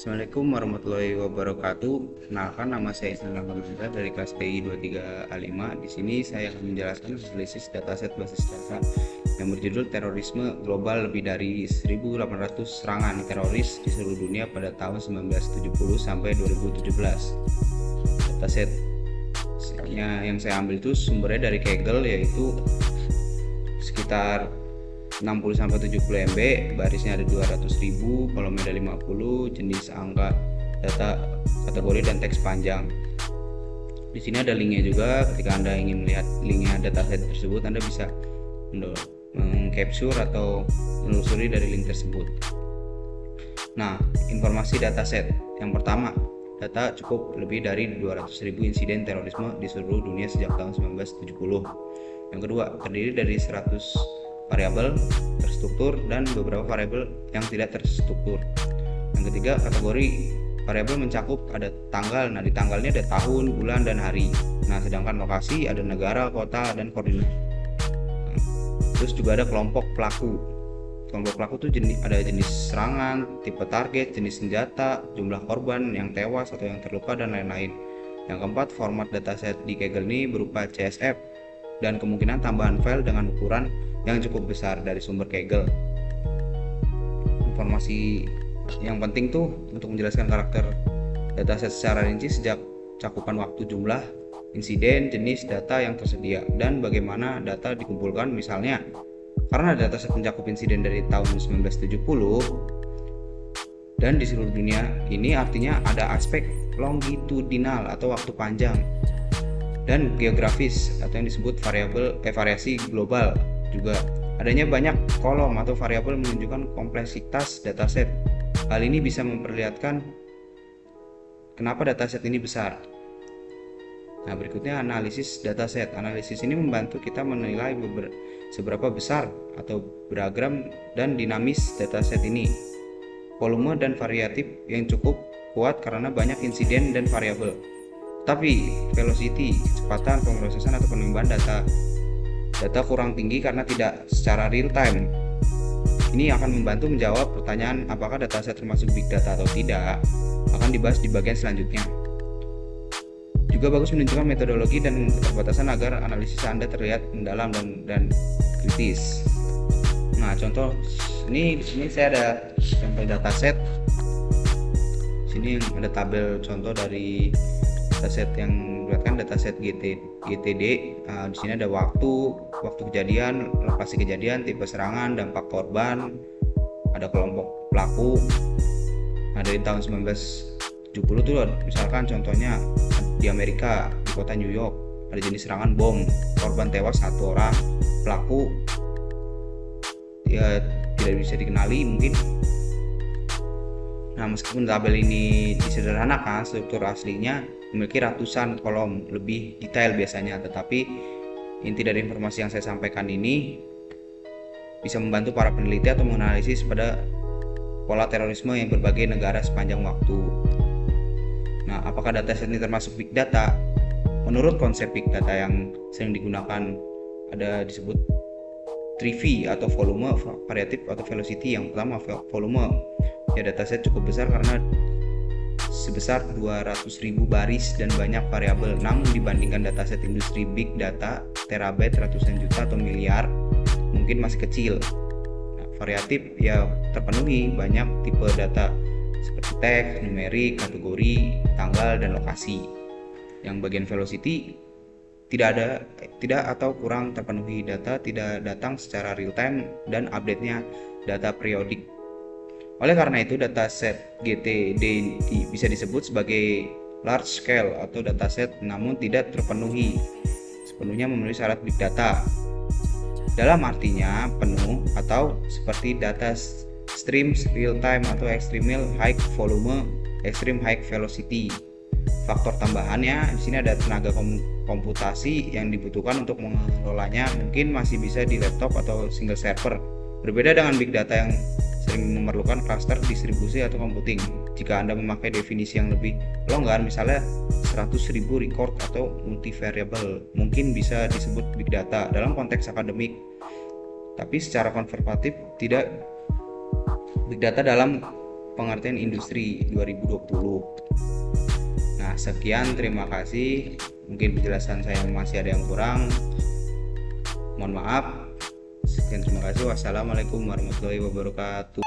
Assalamualaikum warahmatullahi wabarakatuh. Kenalkan, nama saya Isnan Alhamdulillah dari kelas PI 23A5. Di sini saya akan menjelaskan analisis dataset basis data yang berjudul Terorisme Global, lebih dari 1.800 serangan teroris di seluruh dunia pada tahun 1970 sampai 2017. Dataset yang saya ambil itu sumbernya dari Kaggle, yaitu sekitar 60-70 MB, barisnya ada 200.000, kolomnya ada 50, jenis angka, data, kategori, dan teks panjang. Di sini ada linknya juga. Ketika Anda ingin melihat linknya dataset tersebut, Anda bisa mengcapture atau menelusuri dari link tersebut. Nah, informasi dataset yang pertama, data cukup lebih dari 200.000 insiden terorisme di seluruh dunia sejak tahun 1970. Yang kedua, terdiri dari 100 variabel terstruktur dan beberapa variabel yang tidak terstruktur. Yang ketiga, kategori variabel mencakup ada tanggal. Nah, di tanggalnya ada tahun, bulan, dan hari. Nah, sedangkan lokasi ada negara, kota, dan koordinat. Nah, terus juga ada kelompok pelaku. Kelompok pelaku itu ada jenis serangan, tipe target, jenis senjata, jumlah korban yang tewas atau yang terluka, dan lain-lain. Yang keempat, format dataset di Kaggle ini berupa CSV dan kemungkinan tambahan file dengan ukuran yang cukup besar dari sumber Kaggle. Informasi yang penting tuh untuk menjelaskan karakter dataset secara rinci, sejak cakupan waktu, jumlah insiden, jenis data yang tersedia, dan bagaimana data dikumpulkan. Misalnya, karena dataset mencakup insiden dari tahun 1970 dan di seluruh dunia, ini artinya ada aspek longitudinal atau waktu panjang, dan geografis atau yang disebut variasi global. Juga adanya banyak kolom atau variabel menunjukkan kompleksitas dataset. Hal ini bisa memperlihatkan kenapa dataset ini besar. Nah, berikutnya analisis dataset. Analisis ini membantu kita menilai seberapa besar atau beragam dan dinamis dataset ini. Volume dan variatif yang cukup kuat karena banyak insiden dan variabel. Tapi velocity, kecepatan pemrosesan atau penambahan data kurang tinggi karena tidak secara real time. Ini akan membantu menjawab pertanyaan apakah dataset termasuk big data atau tidak, akan dibahas di bagian selanjutnya. Juga bagus menunjukkan metodologi dan keterbatasan agar analisis Anda terlihat mendalam dan kritis. Nah, contoh di sini saya ada contoh dataset. Sini ada tabel contoh dari dataset yang melihatkan dataset GTD. Di sini ada waktu kejadian, lokasi kejadian, tipe serangan, dampak korban, ada kelompok pelaku. Nah, dari tahun 1970 tuh misalkan contohnya di Amerika, di kota New York, ada jenis serangan bom, korban tewas 1 orang, pelaku ya tidak bisa dikenali mungkin. Nah, meskipun tabel ini disederhanakan, struktur aslinya memiliki ratusan kolom, lebih detail biasanya, tetapi inti dari informasi yang saya sampaikan ini bisa membantu para peneliti atau menganalisis pada pola terorisme yang berbagai negara sepanjang waktu. Nah, apakah dataset ini termasuk big data? Menurut konsep big data yang sering digunakan, ada disebut 3V atau volume, variatif atau velocity. Yang pertama volume. Ya, dataset cukup besar karena sebesar 200.000 baris dan banyak variabel. Namun dibandingkan dataset industri big data, terabyte, ratusan juta atau miliar, mungkin masih kecil. Nah, variatif ya terpenuhi, banyak tipe data seperti teks, numerik, kategori, tanggal, dan lokasi. Yang bagian velocity tidak atau kurang terpenuhi, data tidak datang secara real time dan update-nya data periodik. Oleh karena itu, dataset GTD bisa disebut sebagai large scale atau dataset namun tidak sepenuhnya memenuhi syarat big data. Dalam artinya penuh atau seperti data stream real time atau extreme high volume, extreme high velocity. Faktor tambahannya di sini ada tenaga komputasi yang dibutuhkan untuk mengelolanya, mungkin masih bisa di laptop atau single server. Berbeda dengan big data yang sering memerlukan cluster, distribusi, atau computing. Jika Anda memakai definisi yang lebih longgar, misalnya 100.000 record atau multivariable, mungkin bisa disebut big data dalam konteks akademik. Tapi secara konservatif tidak big data dalam pengertian industri 2020. Nah, sekian, terima kasih. Mungkin penjelasan saya masih ada yang kurang. Mohon maaf. Sekian, terima kasih. Wassalamualaikum warahmatullahi wabarakatuh.